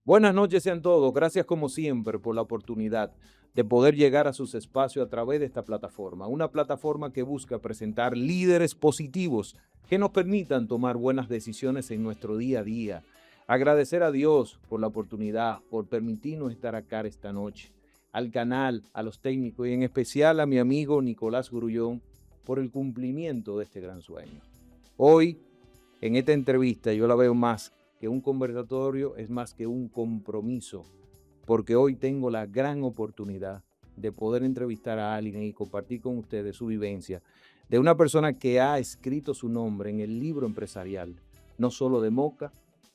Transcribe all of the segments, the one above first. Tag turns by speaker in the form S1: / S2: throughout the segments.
S1: Buenas noches sean todos. Gracias como siempre por la oportunidad de poder llegar a sus espacios a través de esta plataforma. Una plataforma que busca presentar líderes positivos que nos permitan tomar buenas decisiones en nuestro día a día. Agradecer a Dios por la oportunidad, por permitirnos estar acá esta noche. Al canal, a los técnicos y en especial a mi amigo Nicolás Grullón por el cumplimiento de este gran sueño. Hoy, en esta entrevista, yo la veo más que un conversatorio, es más que un compromiso, porque hoy tengo la gran oportunidad de poder entrevistar a alguien y compartir con ustedes su vivencia de una persona que ha escrito su nombre en el libro empresarial, no solo de Moca,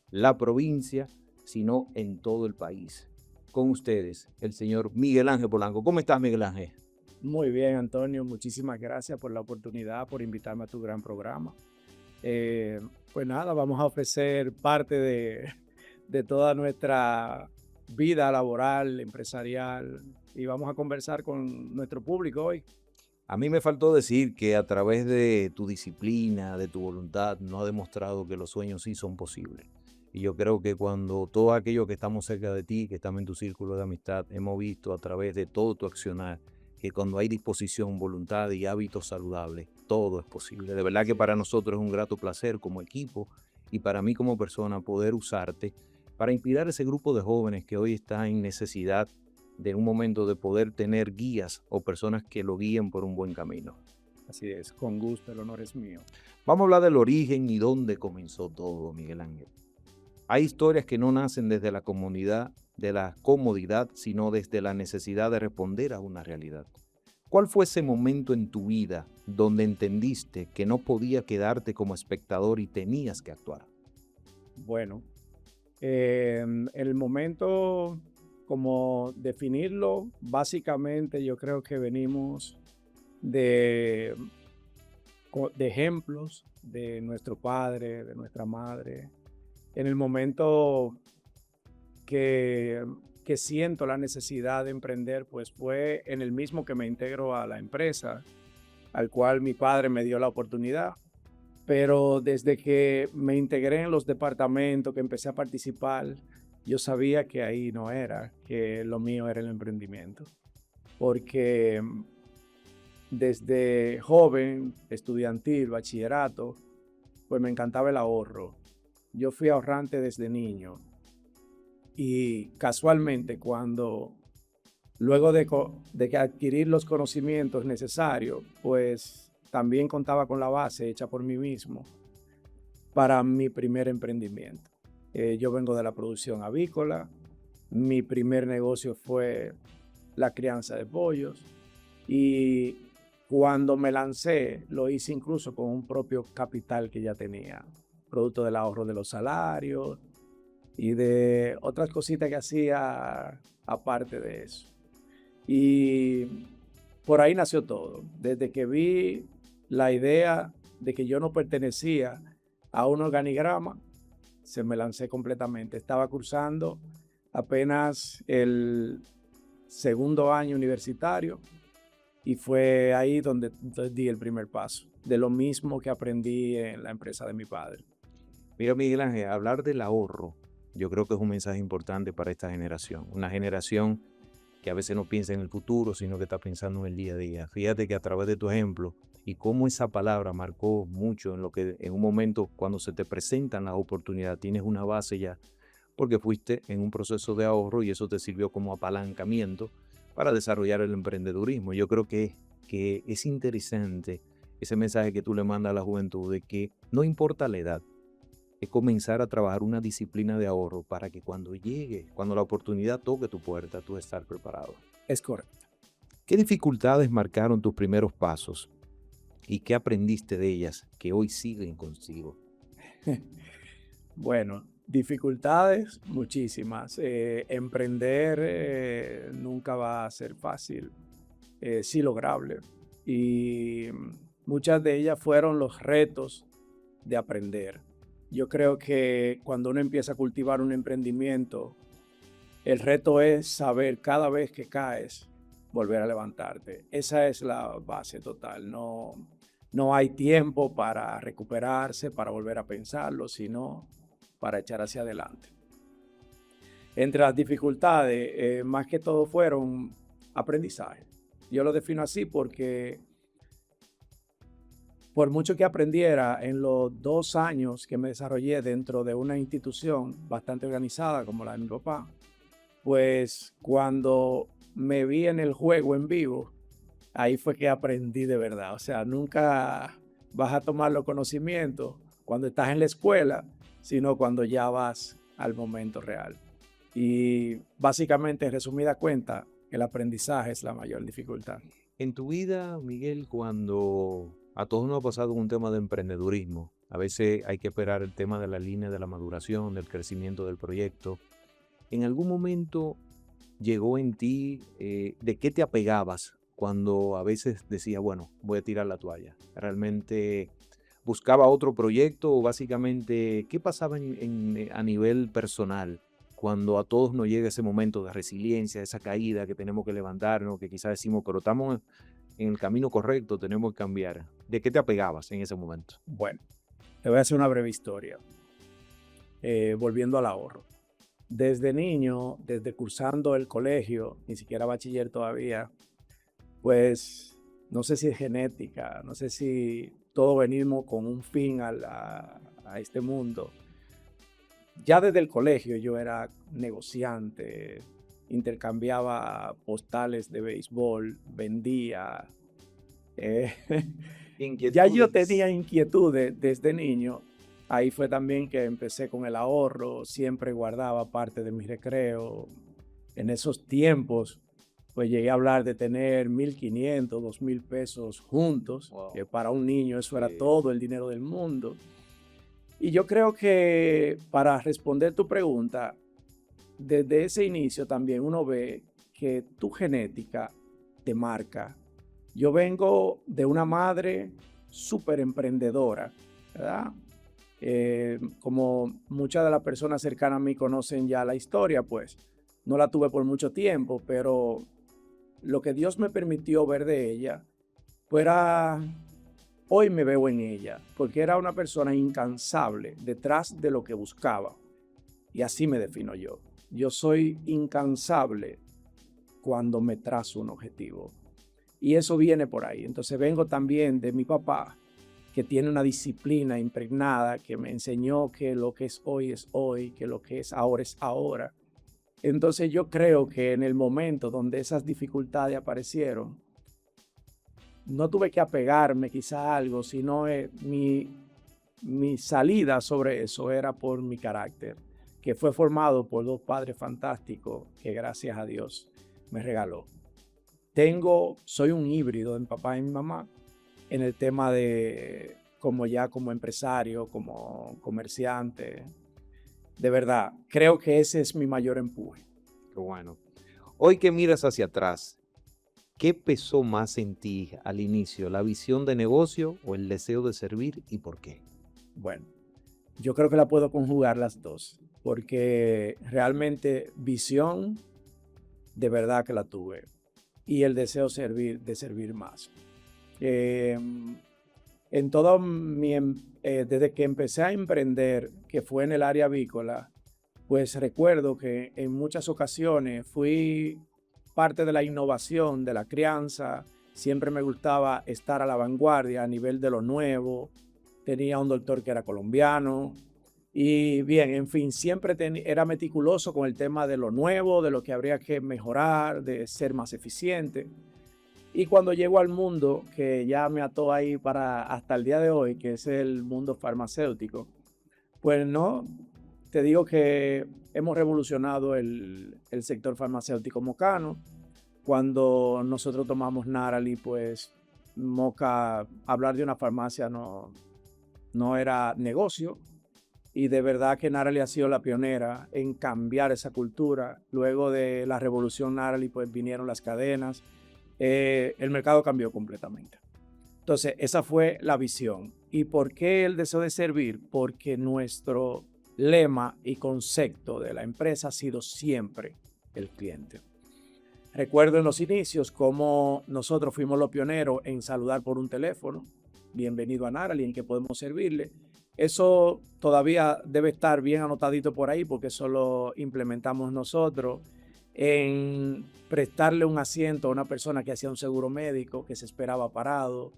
S1: la provincia, sino en todo el país. Con ustedes, el señor Miguel Ángel Polanco. ¿Cómo estás, Miguel Ángel?
S2: Muy bien, Antonio. Muchísimas gracias por la oportunidad, por invitarme a tu gran programa. Eh, pues nada, vamos a ofrecer parte de toda nuestra vida laboral, empresarial, y vamos a conversar con nuestro público hoy.
S1: A mí me faltó decir que a través de tu disciplina, de tu voluntad, nos ha demostrado que los sueños sí son posibles. Y yo creo que cuando todos aquellos que estamos cerca de ti, que estamos en tu círculo de amistad, hemos visto a través de todo tu accionar, que cuando hay disposición, voluntad y hábitos saludables, todo es posible. De verdad que para nosotros es un grato placer como equipo y para mí como persona poder usarte para inspirar a ese grupo de jóvenes que hoy está en necesidad de un momento de poder tener guías o personas que lo guíen por un buen camino.
S2: Así es, con gusto, el honor es mío.
S1: Vamos a hablar del origen y dónde comenzó todo, Miguel Ángel. Hay historias que no nacen desde la comunidad, de la comodidad, sino desde la necesidad de responder a una realidad. ¿Cuál fue ese momento en tu vida donde entendiste que no podías quedarte como espectador y tenías que actuar?
S2: Bueno, el momento, como definirlo, básicamente yo creo que venimos de, de ejemplos de nuestro padre, de nuestra madre. En el momento que, que siento la necesidad de emprender, pues fue en el mismo que me integro a la empresa, al cual mi padre me dio la oportunidad. Pero desde que me integré en los departamentos, que empecé a participar, yo sabía que ahí no era, que lo mío era el emprendimiento. Porque desde joven, estudiantil, bachillerato, pues me encantaba el ahorro. Yo fui ahorrante desde niño y casualmente luego de que adquirir los conocimientos necesarios, pues también contaba con la base hecha por mí mismo para mi primer emprendimiento. Yo vengo de la producción avícola, mi primer negocio fue la crianza de pollos y cuando me lancé lo hice incluso con un propio capital que ya tenía, producto del ahorro de los salarios y de otras cositas que hacía aparte de eso. Y por ahí nació todo. Desde que vi la idea de que yo no pertenecía a un organigrama, se me lancé completamente. Estaba cursando apenas el segundo año universitario y fue ahí donde di el primer paso, de lo mismo que aprendí en la empresa de mi padre.
S1: Mira, Miguel Ángel, hablar del ahorro, yo creo que es un mensaje importante para esta generación. Una generación que a veces no piensa en el futuro, sino que está pensando en el día a día. Fíjate que a través de tu ejemplo y cómo esa palabra marcó mucho en lo que en un momento cuando se te presentan las oportunidades, tienes una base ya, porque fuiste en un proceso de ahorro y eso te sirvió como apalancamiento para desarrollar el emprendedurismo. Yo creo que es interesante ese mensaje que tú le mandas a la juventud de que no importa la edad, es comenzar a trabajar una disciplina de ahorro para que cuando llegue, cuando la oportunidad toque tu puerta, tú estar preparado.
S2: Es correcto.
S1: ¿Qué dificultades marcaron tus primeros pasos y qué aprendiste de ellas que hoy siguen consigo?
S2: Bueno, dificultades muchísimas. Emprender nunca va a ser fácil, sí lograble. Y muchas de ellas fueron los retos de aprender. Yo creo que cuando uno empieza a cultivar un emprendimiento, el reto es saber cada vez que caes, volver a levantarte. Esa es la base total. No hay tiempo para recuperarse, para volver a pensarlo, sino para echar hacia adelante. Entre las dificultades, más que todo fueron aprendizaje. Yo lo defino así porque por mucho que aprendiera en los 2 años que me desarrollé dentro de una institución bastante organizada como la de mi papá, pues cuando me vi en el juego en vivo, ahí fue que aprendí de verdad. O sea, nunca vas a tomar los conocimientos cuando estás en la escuela, sino cuando ya vas al momento real. Y básicamente, en resumida cuenta, el aprendizaje es la mayor dificultad.
S1: En tu vida, Miguel, cuando a todos nos ha pasado un tema de emprendedurismo, a veces hay que esperar el tema de la línea de la maduración, del crecimiento del proyecto. ¿En algún momento llegó en ti de qué te apegabas cuando a veces decías, bueno, voy a tirar la toalla? ¿Realmente buscaba otro proyecto o básicamente qué pasaba a nivel personal cuando a todos nos llega ese momento de resiliencia, esa caída que tenemos que levantarnos, que quizás decimos, pero estamos en el camino correcto, tenemos que cambiar? ¿De qué te apegabas en ese momento?
S2: Bueno, te voy a hacer una breve historia. Volviendo al ahorro. Desde niño, desde cursando el colegio, ni siquiera bachiller todavía, pues no sé si es genética, no sé si todos venimos con un fin a este mundo. Ya desde el colegio yo era negociante, intercambiaba postales de béisbol, vendía. eh, ya yo tenía inquietudes desde niño. Ahí fue también que empecé con el ahorro, siempre guardaba parte de mi recreo. En esos tiempos, pues llegué a hablar de tener 1,500, 2,000 pesos juntos,
S1: Wow.
S2: que para un niño eso era
S1: Sí.
S2: todo el dinero del mundo. Y yo creo que para responder tu pregunta, desde ese inicio también uno ve que tu genética te marca. Yo vengo de una madre súper emprendedora, ¿verdad? Como muchas de las personas cercanas a mí conocen ya la historia, pues no la tuve por mucho tiempo, pero lo que Dios me permitió ver de ella, fuera, hoy me veo en ella, porque era una persona incansable detrás de lo que buscaba. Y así me defino yo. Yo soy incansable cuando me trazo un objetivo. Y eso viene por ahí. Entonces vengo también de mi papá, que tiene una disciplina impregnada, que me enseñó que lo que es hoy, que lo que es ahora. Entonces yo creo que en el momento donde esas dificultades aparecieron, no tuve que apegarme quizá a algo, sino mi salida sobre eso era por mi carácter, que fue formado por 2 padres fantásticos que gracias a Dios me regaló. Soy un híbrido de mi papá y mi mamá en el tema de como empresario, como comerciante. De verdad, creo que ese es mi mayor empuje.
S1: Qué bueno. Hoy que miras hacia atrás, ¿qué pesó más en ti al inicio? ¿La visión de negocio o el deseo de servir y por qué?
S2: Bueno, yo creo que la puedo conjugar las dos, porque realmente visión de verdad que la tuve y el deseo de servir más. En todo desde que empecé a emprender, que fue en el área avícola, pues recuerdo que en muchas ocasiones fui parte de la innovación, de la crianza. Siempre me gustaba estar a la vanguardia a nivel de lo nuevo. Tenía un doctor que era colombiano. Y bien, en fin, siempre era meticuloso con el tema de lo nuevo, de lo que habría que mejorar, de ser más eficiente. Y cuando llego al mundo, que ya me ató ahí para hasta el día de hoy, que es el mundo farmacéutico, pues no, te digo que hemos revolucionado el sector farmacéutico mocano. Cuando nosotros tomamos Narali, pues Moca, hablar de una farmacia no era negocio. Y de verdad que Narali ha sido la pionera en cambiar esa cultura. Luego de la revolución Narali, pues vinieron las cadenas. El mercado cambió completamente. Entonces, esa fue la visión. ¿Y por qué el deseo de servir? Porque nuestro lema y concepto de la empresa ha sido siempre el cliente. Recuerdo en los inicios cómo nosotros fuimos los pioneros en saludar por un teléfono. Bienvenido a Narali, ¿en qué podemos servirle? Eso todavía debe estar bien anotadito por ahí porque eso lo implementamos nosotros en prestarle un asiento a una persona que hacía un seguro médico, que se esperaba parado.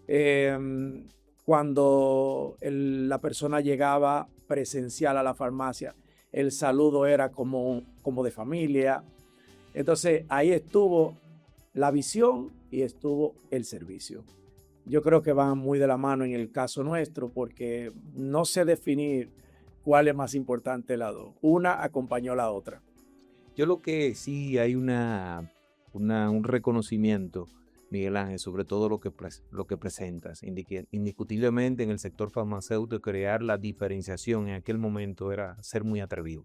S2: Em, Cuando la persona llegaba presencial a la farmacia, el saludo era como de familia. Entonces ahí estuvo la visión y estuvo el servicio. Yo creo que van muy de la mano en el caso nuestro porque no sé definir cuál es más importante de las dos. Una acompañó a la otra.
S1: Yo lo que sí hay un reconocimiento, Miguel Ángel, sobre todo lo que presentas. Indiscutiblemente en el sector farmacéutico crear la diferenciación en aquel momento era ser muy atrevido.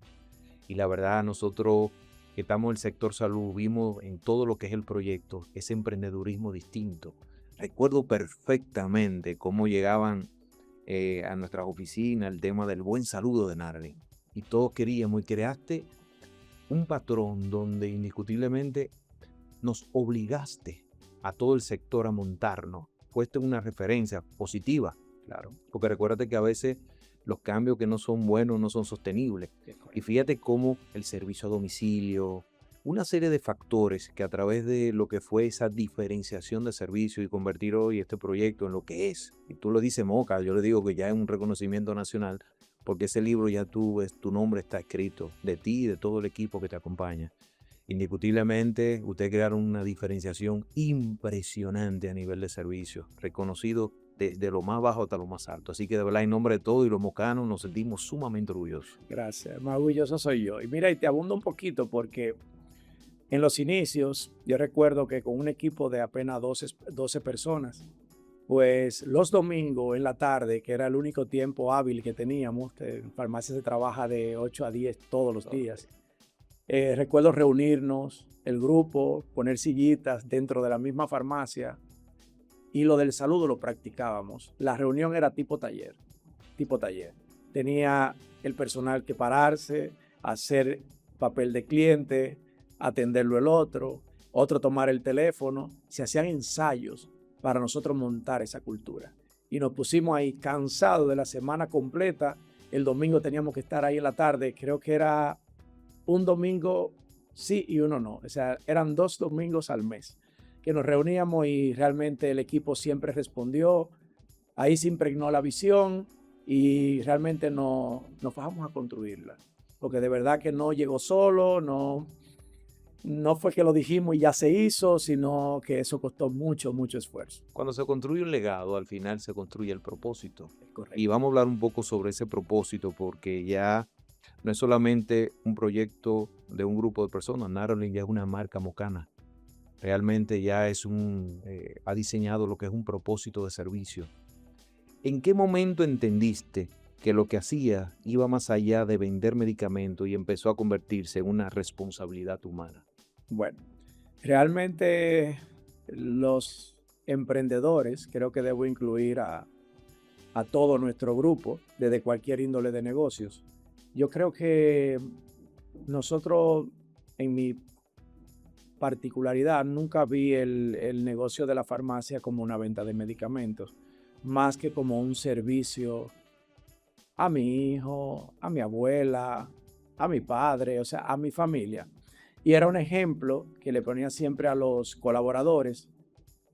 S1: Y la verdad, nosotros que estamos en el sector salud, vimos en todo lo que es el proyecto ese emprendedurismo distinto. Recuerdo perfectamente cómo llegaban a nuestras oficinas el tema del buen saludo de Narly. Y todos queríamos y creaste un patrón donde indiscutiblemente nos obligaste a todo el sector a montarnos. Fuiste una referencia positiva, claro, porque recuérdate que a veces los cambios que no son buenos no son sostenibles. Y fíjate cómo el servicio a domicilio, una serie de factores que a través de lo que fue esa diferenciación de servicio y convertir hoy este proyecto en lo que es, y tú lo dices Moca, yo le digo que ya es un reconocimiento nacional, porque ese libro ya tu nombre está escrito, de ti y de todo el equipo que te acompaña. Indiscutiblemente, ustedes crearon una diferenciación impresionante a nivel de servicio, reconocido desde lo más bajo hasta lo más alto. Así que de verdad, en nombre de todos y los mocanos, nos sentimos sumamente orgullosos.
S2: Gracias. Más orgulloso soy yo. Y mira, y te abundo un poquito porque en los inicios yo recuerdo que con un equipo de apenas 12 personas, pues los domingos en la tarde, que era el único tiempo hábil que teníamos, en farmacia se trabaja de 8 a 10 todos los días. Recuerdo reunirnos, el grupo, poner sillitas dentro de la misma farmacia y lo del saludo lo practicábamos. La reunión era tipo taller, tipo taller. Tenía el personal que pararse, hacer papel de cliente, atenderlo el otro tomar el teléfono. Se hacían ensayos para nosotros montar esa cultura. Y nos pusimos ahí cansados de la semana completa. El domingo teníamos que estar ahí en la tarde. Creo que era un domingo sí y uno no. O sea, eran 2 domingos al mes que nos reuníamos y realmente el equipo siempre respondió. Ahí se impregnó la visión y realmente nos bajamos a construirla. Porque de verdad que no llegó solo, no fue que lo dijimos y ya se hizo, sino que eso costó mucho, mucho esfuerzo.
S1: Cuando se construye un legado, al final se construye el propósito.
S2: Es correcto.
S1: Y vamos a hablar un poco sobre ese propósito, porque ya no es solamente un proyecto de un grupo de personas, Narolin ya es una marca mocana. Realmente ya ha diseñado lo que es un propósito de servicio. ¿En qué momento entendiste que lo que hacía iba más allá de vender medicamentos y empezó a convertirse en una responsabilidad humana?
S2: Bueno, realmente los emprendedores, creo que debo incluir a todo nuestro grupo, desde cualquier índole de negocios. Yo creo que nosotros, en mi particularidad, nunca vi el negocio de la farmacia como una venta de medicamentos, más que como un servicio a mi hijo, a mi abuela, a mi padre, o sea, a mi familia. Y era un ejemplo que le ponía siempre a los colaboradores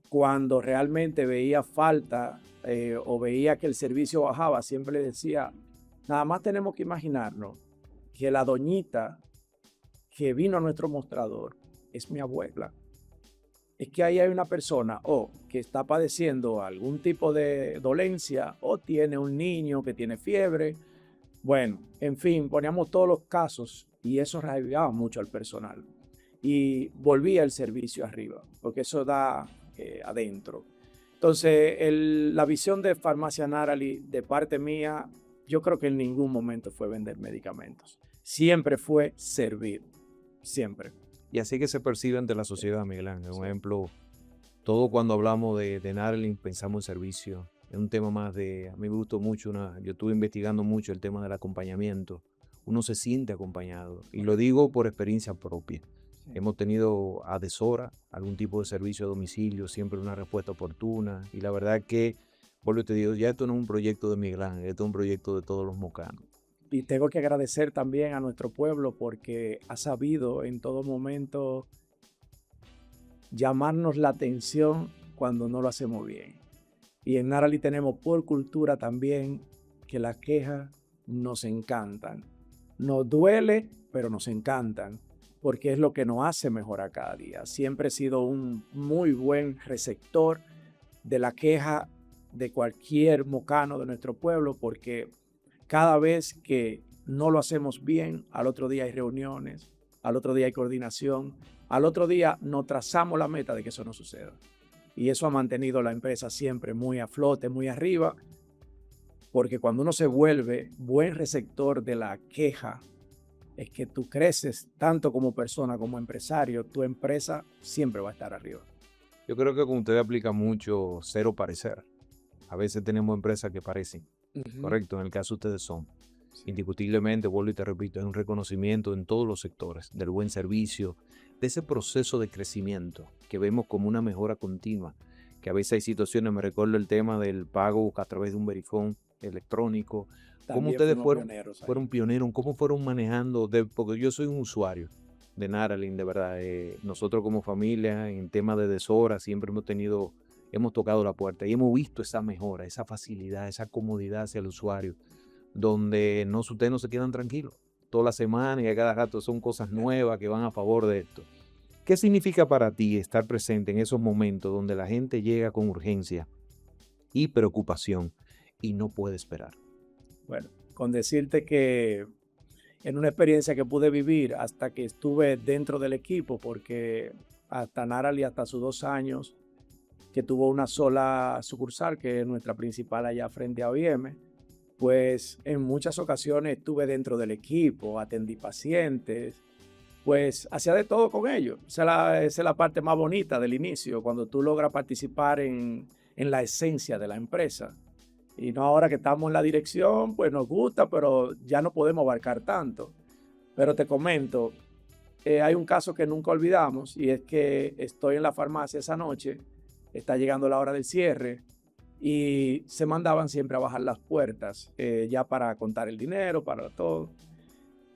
S2: cuando realmente veía falta o veía que el servicio bajaba, siempre le decía, nada más tenemos que imaginarnos que la doñita que vino a nuestro mostrador es mi abuela. Es que ahí hay una persona o que está padeciendo algún tipo de dolencia o tiene un niño que tiene fiebre. Bueno, en fin, poníamos todos los casos y eso revivaba mucho al personal. Y volvía el servicio arriba, porque eso da adentro. Entonces, la visión de Farmacia Narali de parte mía, yo creo que en ningún momento fue vender medicamentos. Siempre fue servir, siempre.
S1: Y así que se percibe ante la sociedad, Miguel Ángel. Un ejemplo, todo cuando hablamos de Narling pensamos en servicio. Es un tema más a mí me gustó mucho, yo estuve investigando mucho el tema del acompañamiento. Uno se siente acompañado y lo digo por experiencia propia. Hemos tenido adhesora, algún tipo de servicio a domicilio, siempre una respuesta oportuna y la verdad que Vuelvo y te digo, ya esto no es un proyecto de Miguel Ángel, esto es un proyecto de todos los mocanos.
S2: Y tengo que agradecer también a nuestro pueblo porque ha sabido en todo momento llamarnos la atención cuando no lo hacemos bien. Y en Narali tenemos por cultura también que las quejas nos encantan. Nos duele, pero nos encantan, porque es lo que nos hace mejorar cada día. Siempre he sido un muy buen receptor de la queja de cualquier mocano de nuestro pueblo, porque cada vez que no lo hacemos bien, al otro día hay reuniones, al otro día hay coordinación, al otro día nos trazamos la meta de que eso no suceda. Y eso ha mantenido la empresa siempre muy a flote, muy arriba, porque cuando uno se vuelve buen receptor de la queja, es que tú creces tanto como persona como empresario, tu empresa siempre va a estar arriba.
S1: Yo creo que con ustedes aplica mucho cero parecer. A veces tenemos empresas que parecen, correcto, en el caso ustedes son.
S2: Sí.
S1: Indiscutiblemente, vuelvo y te repito, es un reconocimiento en todos los sectores, del buen servicio, de ese proceso de crecimiento que vemos como una mejora continua, que a veces hay situaciones, me recuerdo el tema del pago a través de un verifón electrónico. ¿Cómo
S2: También
S1: ustedes
S2: fuimos pioneros ahí.
S1: fueron pioneros? ¿Cómo fueron manejando? Porque yo soy un usuario de Naralink, de verdad. Nosotros como familia, en tema de deshora, siempre hemos tocado la puerta y hemos visto esa mejora, esa facilidad, esa comodidad hacia el usuario, donde ustedes no se quedan tranquilos. Toda la semana y a cada rato son cosas nuevas que van a favor de esto. ¿Qué significa para ti estar presente en esos momentos donde la gente llega con urgencia y preocupación y no puede esperar?
S2: Bueno, con decirte que en una experiencia que pude vivir hasta que estuve dentro del equipo, porque hasta Narali, hasta sus 2 años, que tuvo una sola sucursal, que es nuestra principal allá frente a OIM, pues en muchas ocasiones estuve dentro del equipo, atendí pacientes, pues hacía de todo con ellos. Esa es la parte más bonita del inicio, cuando tú logras participar en la esencia de la empresa. Y no ahora que estamos en la dirección, pues nos gusta, pero ya no podemos abarcar tanto. Pero te comento, hay un caso que nunca olvidamos y es que estoy en la farmacia esa noche, está llegando la hora del cierre y se mandaban siempre a bajar las puertas ya para contar el dinero, para todo.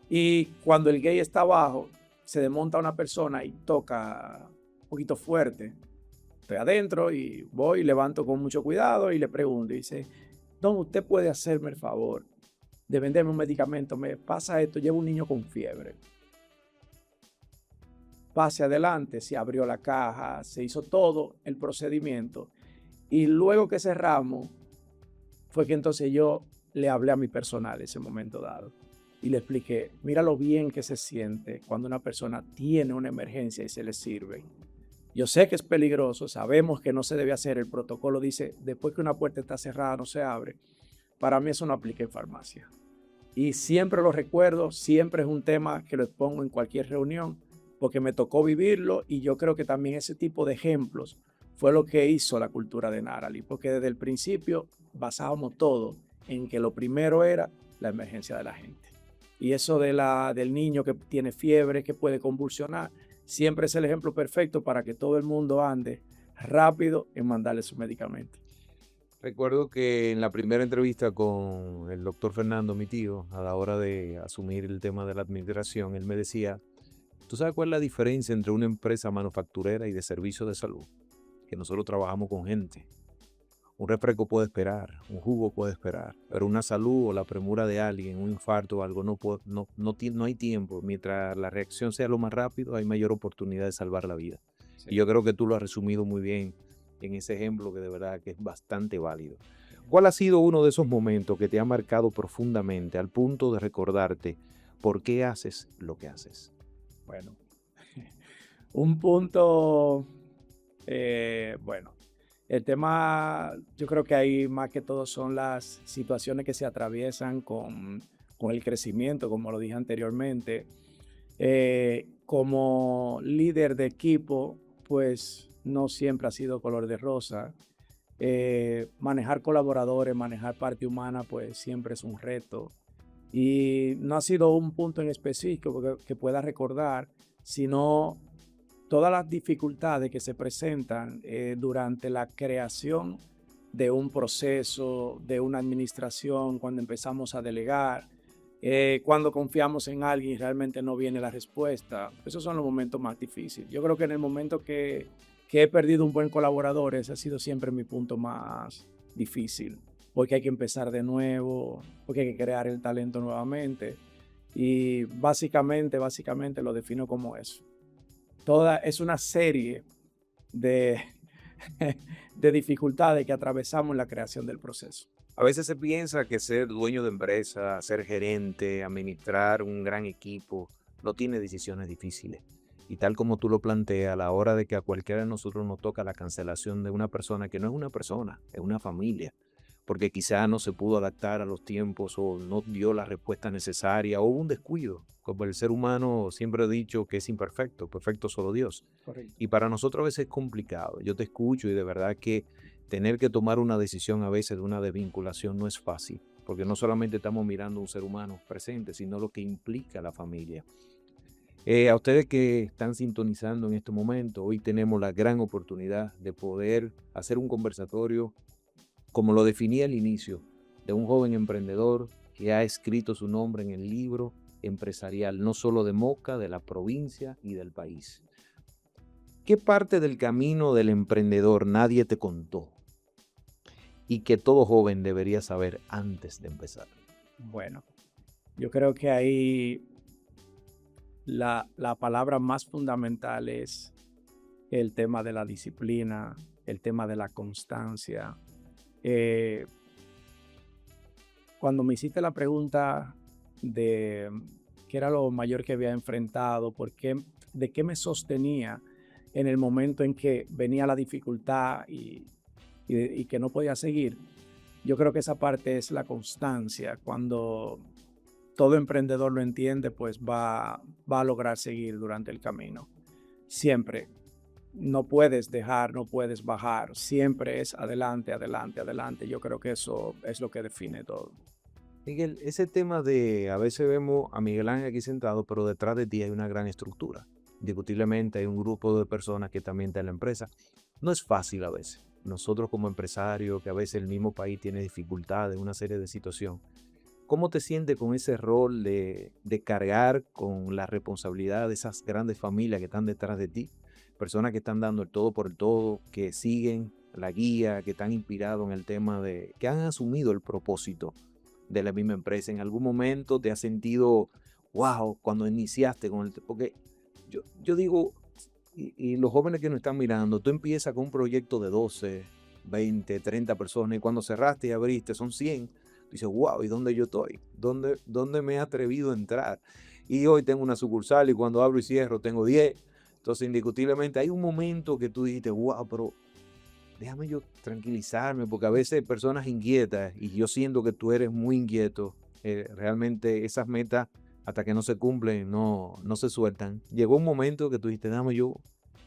S2: Y cuando el gate está abajo, se desmonta una persona y toca un poquito fuerte. Estoy adentro y voy, levanto con mucho cuidado y le pregunto, y dice, Don, ¿usted puede hacerme el favor de venderme un medicamento? Me pasa esto, llevo un niño con fiebre. Pase adelante, se abrió la caja, se hizo todo el procedimiento. Y luego que cerramos, fue que entonces yo le hablé a mi personal en ese momento dado. Y le expliqué, mira lo bien que se siente cuando una persona tiene una emergencia y se le sirve. Yo sé que es peligroso, sabemos que no se debe hacer, el protocolo dice, después que una puerta está cerrada no se abre. Para mí eso no aplica en farmacia. Y siempre lo recuerdo, siempre es un tema que lo expongo en cualquier reunión, porque me tocó vivirlo y yo creo que también ese tipo de ejemplos fue lo que hizo la cultura de Narali, porque desde el principio basábamos todo en que lo primero era la emergencia de la gente. Y eso del niño que tiene fiebre, que puede convulsionar, siempre es el ejemplo perfecto para que todo el mundo ande rápido en mandarle su medicamento.
S1: Recuerdo que en la primera entrevista con el doctor Fernando, mi tío, a la hora de asumir el tema de la administración, él me decía, ¿tú sabes cuál es la diferencia entre una empresa manufacturera y de servicio de salud? Que nosotros trabajamos con gente. Un refresco puede esperar, un jugo puede esperar, pero una salud o la premura de alguien, un infarto o algo, no hay tiempo. Mientras la reacción sea lo más rápido, hay mayor oportunidad de salvar la vida.
S2: Sí.
S1: Y yo creo que tú lo has resumido muy bien en ese ejemplo que de verdad que es bastante válido. ¿Cuál ha sido uno de esos momentos que te ha marcado profundamente al punto de recordarte por qué haces lo que haces?
S2: Bueno, un punto, bueno, el tema, yo creo que ahí más que todo son las situaciones que se atraviesan con el crecimiento, como lo dije anteriormente. Como líder de equipo, pues no siempre ha sido color de rosa. Manejar colaboradores, manejar parte humana, pues siempre es un reto. Y no ha sido un punto en específico que pueda recordar, sino todas las dificultades que se presentan durante la creación de un proceso, de una administración, cuando empezamos a delegar, cuando confiamos en alguien y realmente no viene la respuesta. Esos son los momentos más difíciles. Yo creo que en el momento que he perdido un buen colaborador, ese ha sido siempre mi punto más difícil, porque hay que empezar de nuevo, porque hay que crear el talento nuevamente. Y básicamente lo defino como eso. Es una serie de, de dificultades que atravesamos en la creación del proceso.
S1: A veces se piensa que ser dueño de empresa, ser gerente, administrar un gran equipo, no tiene decisiones difíciles. Y tal como tú lo planteas, a la hora de que a cualquiera de nosotros nos toca la cancelación de una persona que no es una persona, es una familia, porque quizá no se pudo adaptar a los tiempos o no dio la respuesta necesaria o hubo un descuido. Como el ser humano siempre he dicho que es imperfecto, perfecto solo Dios.
S2: Correcto.
S1: Y para nosotros a veces es complicado. Yo te escucho y de verdad que tener que tomar una decisión a veces de una desvinculación no es fácil, porque no solamente estamos mirando a un ser humano presente, sino lo que implica la familia. A ustedes que están sintonizando en este momento, hoy tenemos la gran oportunidad de poder hacer un conversatorio, como lo definía al inicio, de un joven emprendedor que ha escrito su nombre en el libro empresarial, no solo de Moca, de la provincia y del país. ¿Qué parte del camino del emprendedor nadie te contó y que todo joven debería saber antes de empezar?
S2: Bueno, yo creo que ahí la palabra más fundamental es el tema de la disciplina, el tema de la constancia. Eh, Cuando me hiciste la pregunta de qué era lo mayor que había enfrentado, de qué me sostenía en el momento en que venía la dificultad y que no podía seguir, yo creo que esa parte es la constancia. Cuando todo emprendedor lo entiende, pues va a lograr seguir durante el camino. Siempre. No puedes dejar, no puedes bajar. Siempre es adelante, adelante, adelante. Yo creo que eso es lo que define todo.
S1: Miguel, ese tema de a veces vemos a Miguel Ángel aquí sentado, pero detrás de ti hay una gran estructura. Indiscutiblemente hay un grupo de personas que también está en la empresa. No es fácil a veces. Nosotros como empresarios, que a veces el mismo país tiene dificultades, una serie de situaciones. ¿Cómo te sientes con ese rol de cargar con la responsabilidad de esas grandes familias que están detrás de ti? Personas que están dando el todo por el todo, que siguen la guía, que están inspirados en el tema que han asumido el propósito de la misma empresa. ¿En algún momento te has sentido, wow, cuando iniciaste con porque yo digo, y los jóvenes que nos están mirando, tú empiezas con un proyecto de 12, 20, 30 personas y cuando cerraste y abriste son 100, dices, wow, ¿y dónde yo estoy? ¿Dónde me he atrevido a entrar? Y hoy tengo una sucursal y cuando abro y cierro tengo 10. Entonces, indiscutiblemente, hay un momento que tú dijiste, wow, pero déjame yo tranquilizarme, porque a veces personas inquietas, y yo siento que tú eres muy inquieto, realmente esas metas, hasta que no se cumplen, no se sueltan. Llegó un momento que tú dijiste, déjame yo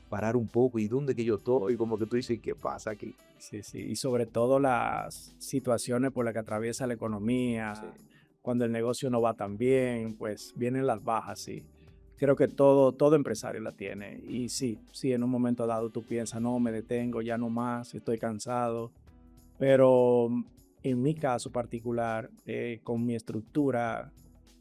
S1: parar un poco, ¿y dónde que yo estoy? Como que tú dices, ¿qué pasa aquí?
S2: Sí, sí. Y sobre todo las situaciones por las que atraviesa la
S1: Sí.
S2: economía, cuando el negocio no va tan bien, pues vienen las bajas, sí. Creo que todo empresario la tiene. Y sí, sí, en un momento dado tú piensas, no, me detengo, ya no más, estoy cansado. Pero en mi caso particular, con mi estructura,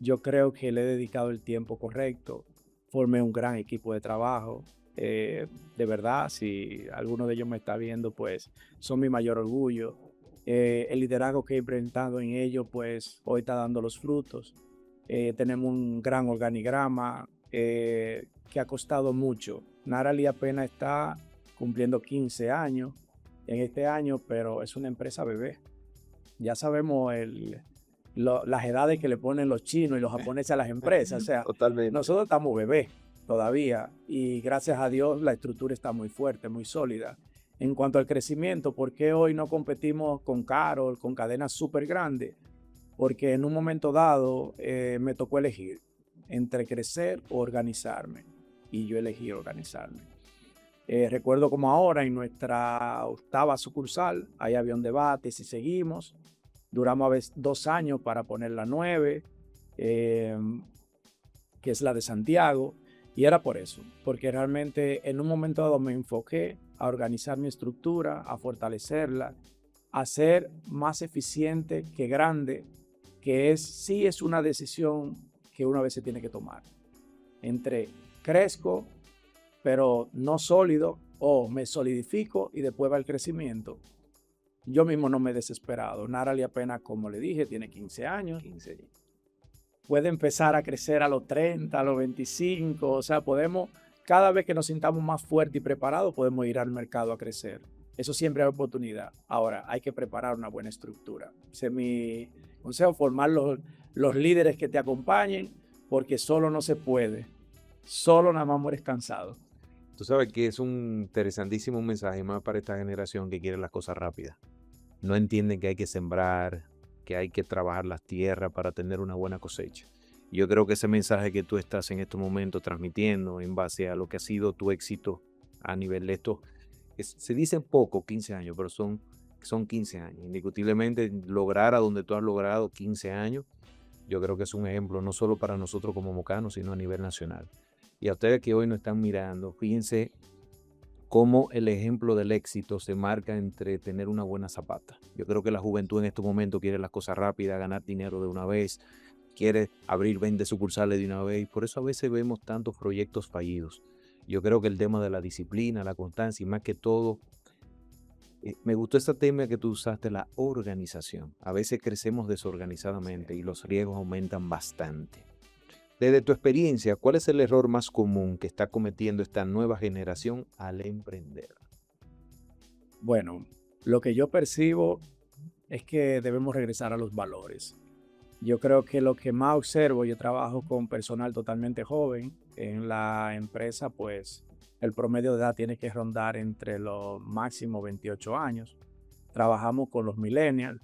S2: yo creo que le he dedicado el tiempo correcto. Formé un gran equipo de trabajo. De verdad, si alguno de ellos me está viendo, pues son mi mayor orgullo. El liderazgo que he implementado en ellos, pues hoy está dando los frutos. Tenemos un gran organigrama que ha costado mucho. Narali apenas está cumpliendo 15 años en este año, pero es una empresa bebé. Ya sabemos las edades que le ponen los chinos y los japoneses a las empresas. O sea,
S1: Totalmente.
S2: nosotros estamos bebés todavía y gracias a Dios la estructura está muy fuerte, muy sólida. En cuanto al crecimiento, ¿por qué hoy no competimos con Carol, con cadenas súper grandes? Porque en un momento dado me tocó elegir entre crecer o organizarme y yo elegí organizarme. Recuerdo como ahora en nuestra octava sucursal, ahí había un debate si seguimos. Duramos a veces 2 años para poner la 9, que es la de Santiago. Y era por eso, porque realmente en un momento dado me enfoqué a organizar mi estructura, a fortalecerla, a ser más eficiente que grande, que sí es una decisión que una vez se tiene que tomar. Entre crezco, pero no sólido, o me solidifico y después va el crecimiento. Yo mismo no me he desesperado. Natalie apenas, como le dije, tiene 15 años.
S1: 15.
S2: Puede empezar a crecer a los 30, a los 25. O sea, podemos, cada vez que nos sintamos más fuertes y preparados, podemos ir al mercado a crecer. Eso siempre hay oportunidad. Ahora, hay que preparar una buena estructura. Ese es mi consejo, formar los líderes que te acompañen, porque solo no se puede. Solo nada más mueres cansado.
S1: Tú sabes que es un interesantísimo mensaje más para esta generación que quiere las cosas rápidas. No entienden que hay que sembrar, que hay que trabajar las tierras para tener una buena cosecha. Y yo creo que ese mensaje que tú estás en estos momentos transmitiendo en base a lo que ha sido tu éxito a nivel de esto, se dicen poco, 15 años, pero son 15 años. Indiscutiblemente lograr a donde tú has logrado 15 años, yo creo que es un ejemplo no solo para nosotros como mocanos, sino a nivel nacional. Y a ustedes que hoy nos están mirando, fíjense cómo el ejemplo del éxito se marca entre tener una buena zapata. Yo creo que la juventud en estos momentos quiere las cosas rápidas, ganar dinero de una vez, quiere abrir 20 sucursales de una vez, y por eso a veces vemos tantos proyectos fallidos. Yo creo que el tema de la disciplina, la constancia y más que todo, me gustó ese tema que tú usaste, la organización. A veces crecemos desorganizadamente y los riesgos aumentan bastante. Desde tu experiencia, ¿cuál es el error más común que está cometiendo esta nueva generación al emprender?
S2: Bueno, lo que yo percibo es que debemos regresar a los valores. Yo creo que lo que más observo, yo trabajo con personal totalmente joven. En la empresa, pues, el promedio de edad tiene que rondar entre los máximo 28 años. Trabajamos con los millennials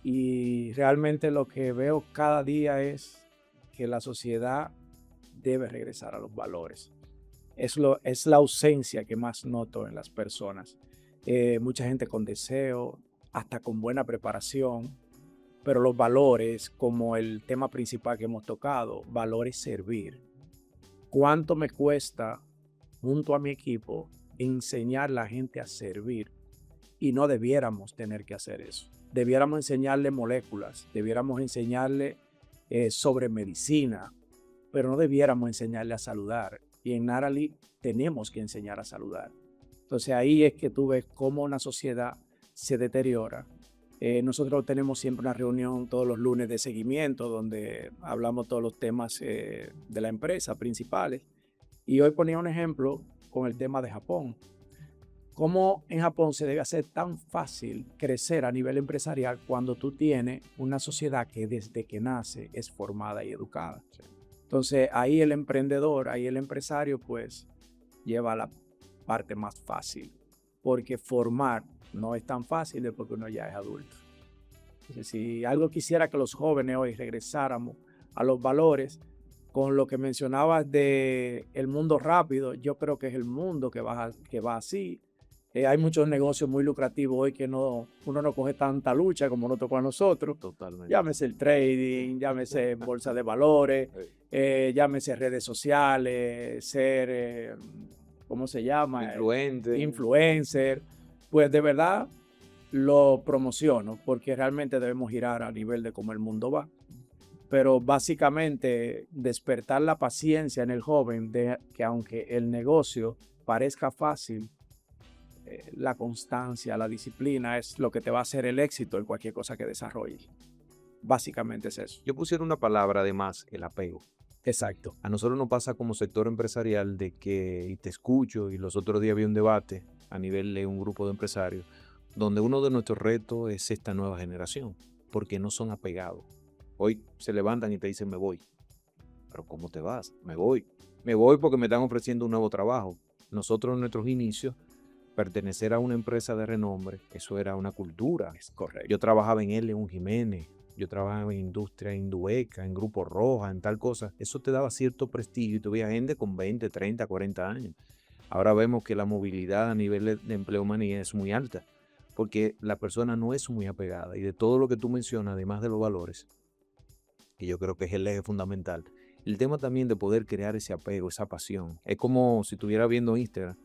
S2: y realmente lo que veo cada día es que la sociedad debe regresar a los valores. Es la ausencia que más noto en las personas. Mucha gente con deseo, hasta con buena preparación, pero los valores, como el tema principal que hemos tocado, valores servir. ¿Cuánto me cuesta, junto a mi equipo, enseñar a la gente a servir? Y no debiéramos tener que hacer eso. Debiéramos enseñarle moléculas, debiéramos enseñarle sobre medicina, pero no debiéramos enseñarle a saludar. Y en Natalie tenemos que enseñar a saludar. Entonces ahí es que tú ves cómo una sociedad se deteriora. Nosotros tenemos siempre una reunión todos los lunes de seguimiento donde hablamos todos los temas de la empresa principales. Y hoy ponía un ejemplo con el tema de Japón. ¿Cómo en Japón se debe hacer tan fácil crecer a nivel empresarial cuando tú tienes una sociedad que desde que nace es formada y educada? Sí. Entonces ahí el emprendedor, ahí el empresario pues lleva la parte más fácil, porque formar no es tan fácil porque uno ya es adulto. Entonces, si algo quisiera que los jóvenes hoy regresáramos a los valores, con lo que mencionabas de el mundo rápido, yo creo que es el mundo que va así. Hay muchos negocios muy lucrativos hoy que uno no coge tanta lucha como nos tocó a nosotros.
S1: Totalmente.
S2: Llámese el trading, llámese bolsa de valores, llámese redes sociales, ser, ¿cómo se llama? Influencer. Pues de verdad lo promociono porque realmente debemos girar a nivel de cómo el mundo va. Pero básicamente despertar la paciencia en el joven de que aunque el negocio parezca fácil, la constancia, la disciplina es lo que te va a hacer el éxito en cualquier cosa que desarrolles. Básicamente es eso.
S1: Yo pusiera una palabra además, el apego.
S2: Exacto.
S1: A nosotros nos pasa como sector empresarial de que, y te escucho, y los otros días vi un debate a nivel de un grupo de empresarios, donde uno de nuestros retos es esta nueva generación, porque no son apegados. Hoy se levantan y te dicen, me voy. Pero ¿cómo te vas? Me voy. Me voy porque me están ofreciendo un nuevo trabajo. Nosotros en nuestros inicios, pertenecer a una empresa de renombre, eso era una cultura.
S2: Es correcto.
S1: Yo trabajaba en León Jiménez, yo trabajaba en industria Indueca, en Grupo Roja, en tal cosa. Eso te daba cierto prestigio y tuve gente con 20, 30, 40 años. Ahora vemos que la movilidad a nivel de empleomanía es muy alta, porque la persona no es muy apegada. Y de todo lo que tú mencionas, además de los valores, que yo creo que es el eje fundamental, el tema también de poder crear ese apego, esa pasión. Es como si estuviera viendo Instagram.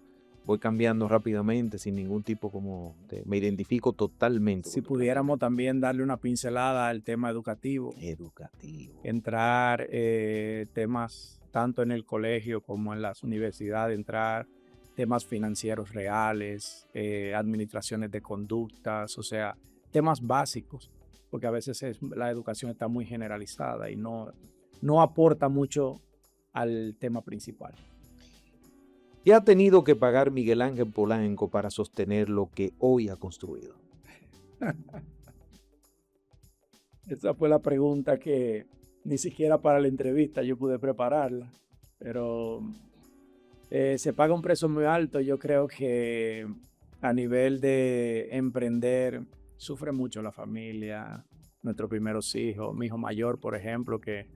S1: voy cambiando rápidamente sin ningún tipo me identifico totalmente.
S2: Si pudiéramos también darle una pincelada al tema educativo. Entrar temas tanto en el colegio como en las universidades, entrar temas financieros reales, administraciones de conductas, o sea, temas básicos, porque a veces la educación está muy generalizada y no aporta mucho al tema principal.
S1: ¿Qué ha tenido que pagar Miguel Ángel Polanco para sostener lo que hoy ha construido?
S2: Esa fue la pregunta que ni siquiera para la entrevista yo pude prepararla, pero se paga un precio muy alto. Yo creo que a nivel de emprender sufre mucho la familia, nuestros primeros hijos, mi hijo mayor, por ejemplo, que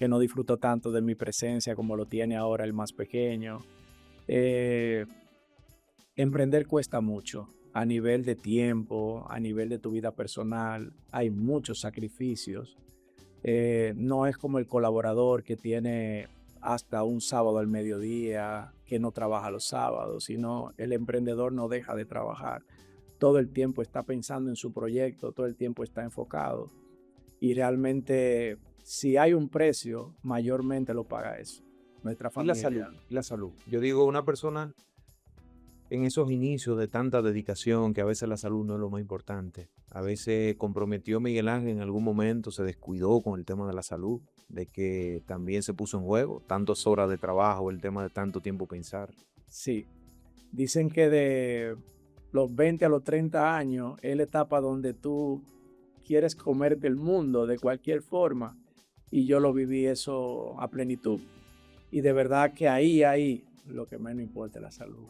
S2: no disfrutó tanto de mi presencia como lo tiene ahora el más pequeño. Emprender cuesta mucho a nivel de tiempo, a nivel de tu vida personal. Hay muchos sacrificios. No es como el colaborador que tiene hasta un sábado al mediodía, que no trabaja los sábados, sino el emprendedor no deja de trabajar. Todo el tiempo está pensando en su proyecto, todo el tiempo está enfocado. Y realmente, si hay un precio, mayormente lo paga eso, nuestra familia.
S1: Y la salud. Yo digo, una persona en esos inicios de tanta dedicación, que a veces la salud no es lo más importante. A veces comprometió Miguel Ángel en algún momento, se descuidó con el tema de la salud, de que también se puso en juego, tantas horas de trabajo, el tema de tanto tiempo pensar.
S2: Sí, dicen que de los 20 a los 30 años es la etapa donde tú quieres comerte el mundo de cualquier forma, y yo lo viví eso a plenitud. Y de verdad que ahí lo que menos importa es la salud.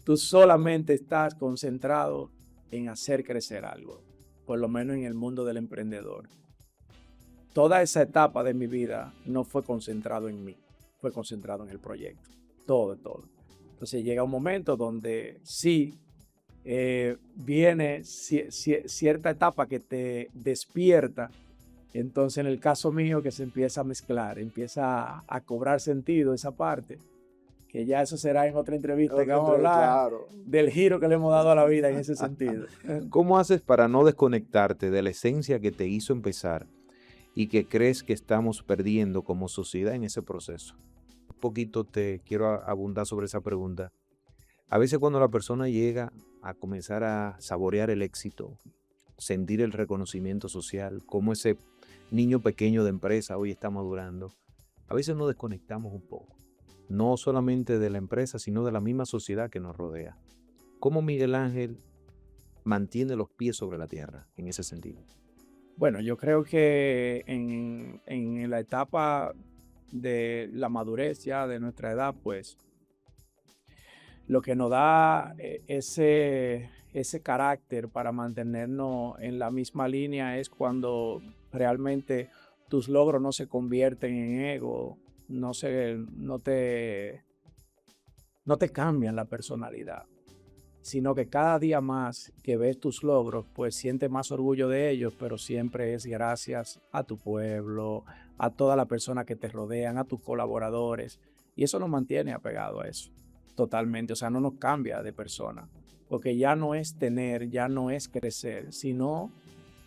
S2: Tú solamente estás concentrado en hacer crecer algo, por lo menos en el mundo del emprendedor. Toda esa etapa de mi vida no fue concentrado en mí, fue concentrado en el proyecto, todo. Entonces llega un momento donde sí viene cierta etapa que te despierta. Entonces en el caso mío, que se empieza a mezclar, empieza a cobrar sentido esa parte, que ya eso será en otra entrevista, que vamos a hablar del giro que le hemos dado a la vida en ese sentido.
S1: ¿Cómo haces para no desconectarte de la esencia que te hizo empezar y que crees que estamos perdiendo como sociedad en ese proceso? Un poquito te quiero abundar sobre esa pregunta. A veces cuando la persona llega a comenzar a saborear el éxito, sentir el reconocimiento social, como ese niño pequeño de empresa hoy está madurando, a veces nos desconectamos un poco. No solamente de la empresa, sino de la misma sociedad que nos rodea. ¿Cómo Miguel Ángel mantiene los pies sobre la tierra en ese sentido?
S2: Bueno, yo creo que en la etapa de la madurez ya de nuestra edad, pues lo que nos da ese carácter para mantenernos en la misma línea es cuando realmente tus logros no se convierten en ego, no te cambian la personalidad, sino que cada día más que ves tus logros, pues sientes más orgullo de ellos, pero siempre es gracias a tu pueblo, a todas las personas que te rodean, a tus colaboradores, y eso nos mantiene apegado a eso, totalmente. O sea, no nos cambia de persona, porque ya no es tener, ya no es crecer, sino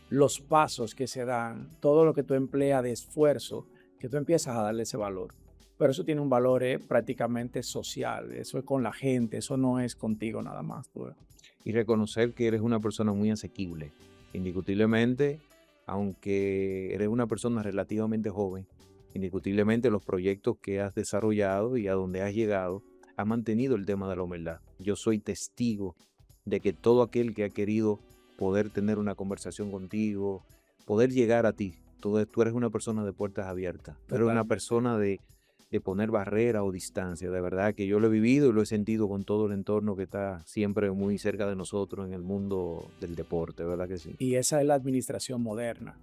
S2: los pasos que se dan, todo lo que tú empleas de esfuerzo, que tú empiezas a darle ese valor. Pero eso tiene un valor prácticamente social, eso es con la gente, eso no es contigo nada más.
S1: Y reconocer que eres una persona muy asequible, indiscutiblemente, aunque eres una persona relativamente joven, indiscutiblemente los proyectos que has desarrollado y a donde has llegado, has mantenido el tema de la humildad. Yo soy testigo de que todo aquel que ha querido poder tener una conversación contigo, poder llegar a ti, tú eres una persona de puertas abiertas, tú eres una persona de poner barrera o distancia. De verdad que yo lo he vivido y lo he sentido con todo el entorno que está siempre muy cerca de nosotros en el mundo del deporte, ¿verdad que sí?
S2: Y esa es la administración moderna.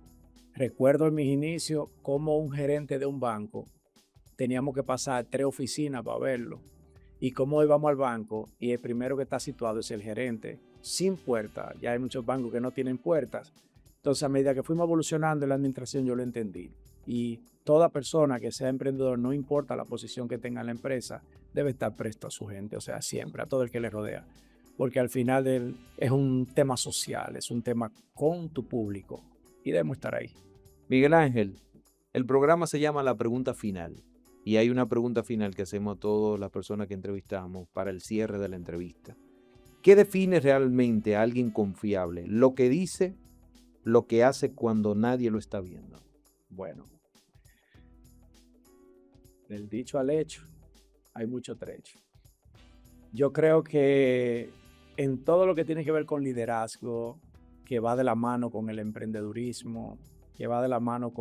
S2: Recuerdo en mis inicios como un gerente de un banco teníamos que pasar 3 oficinas para verlo. Y cómo íbamos al banco y el primero que está situado es el gerente, sin puerta. Ya hay muchos bancos que no tienen puertas. Entonces, a medida que fuimos evolucionando en la administración, yo lo entendí. Y toda persona que sea emprendedor, no importa la posición que tenga en la empresa, debe estar presto a su gente, o sea, siempre, a todo el que le rodea. Porque al final es un tema social, es un tema con tu público y debemos estar ahí.
S1: Miguel Ángel, el programa se llama La Pregunta Final y hay una pregunta final que hacemos a todas las personas que entrevistamos para el cierre de la entrevista. ¿Qué define realmente a alguien confiable? Lo que dice, lo que hace cuando nadie lo está viendo.
S2: Bueno, del dicho al hecho hay mucho trecho. Yo creo que en todo lo que tiene que ver con liderazgo, que va de la mano con el emprendedurismo, que va de la mano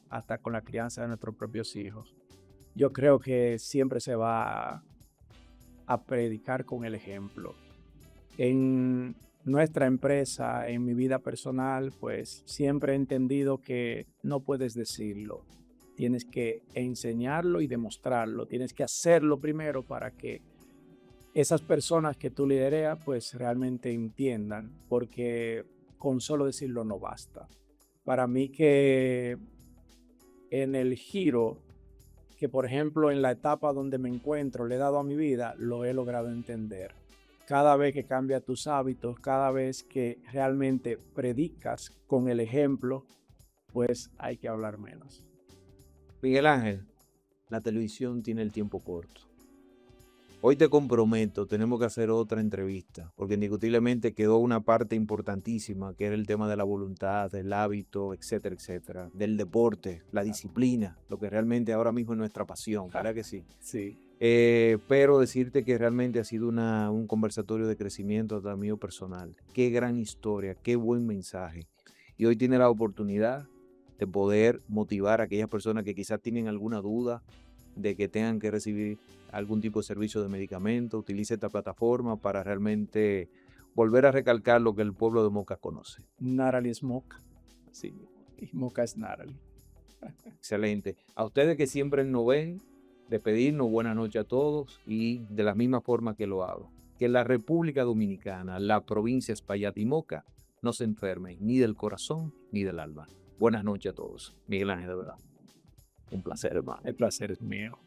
S2: hasta con la crianza de nuestros propios hijos, yo creo que siempre se va a predicar con el ejemplo. En nuestra empresa, en mi vida personal, pues siempre he entendido que no puedes decirlo. Tienes que enseñarlo y demostrarlo. Tienes que hacerlo primero para que esas personas que tú lidereas, pues realmente entiendan, porque con solo decirlo no basta. Para mí que en el giro, que por ejemplo en la etapa donde me encuentro le he dado a mi vida, lo he logrado entender. Cada vez que cambias tus hábitos, cada vez que realmente predicas con el ejemplo, pues hay que hablar menos.
S1: Miguel Ángel, la televisión tiene el tiempo corto. Hoy te comprometo, tenemos que hacer otra entrevista, porque indiscutiblemente quedó una parte importantísima, que era el tema de la voluntad, del hábito, etcétera, etcétera, del deporte, la disciplina, lo que realmente ahora mismo es nuestra pasión, ¿verdad que sí?
S2: Sí.
S1: Pero decirte que realmente ha sido un conversatorio de crecimiento hasta mío personal. Qué gran historia, qué buen mensaje. Y hoy tiene la oportunidad de poder motivar a aquellas personas que quizás tienen alguna duda de que tengan que recibir algún tipo de servicio de medicamento. Utilice esta plataforma para realmente volver a recalcar lo que el pueblo de Moca conoce.
S2: Natalie es Moca.
S1: Sí.
S2: Y Moca es Natalie.
S1: Excelente. A ustedes que siempre nos ven, despedirnos, buenas noches a todos y de la misma forma que lo hago. Que la República Dominicana, la provincia Espaillat y Moca, no se enfermen ni del corazón ni del alma. Buenas noches a todos. Miguel Ángel, de verdad. Un placer, hermano.
S2: El placer es mío.